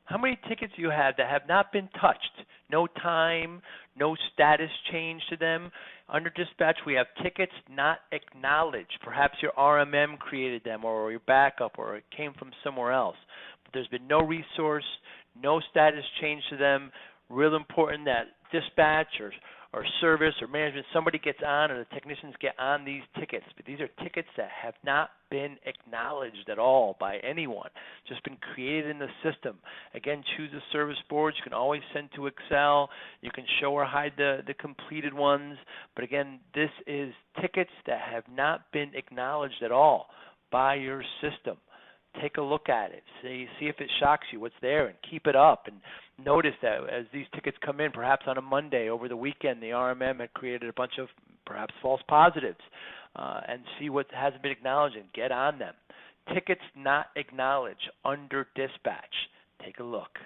How many tickets do you have that have not been touched? No time, no status change to them. Under dispatch, we have tickets not acknowledged. Perhaps your RMM created them or your backup or it came from somewhere else. But there's been no resource, no status change to them. Real important that dispatch or service or management, somebody gets on or the technicians get on these tickets. But these are tickets that have not been acknowledged at all by anyone, just been created in the system. Again, choose the service boards. You can always send to Excel. You can show or hide the completed ones. But again, this is tickets that have not been acknowledged at all by your system. Take a look at it. See if it shocks you what's there, and keep it up. And notice that as these tickets come in, perhaps on a Monday over the weekend, the RMM had created a bunch of perhaps false positives, and see what hasn't been acknowledged and get on them. Tickets not acknowledged under dispatch. Take a look.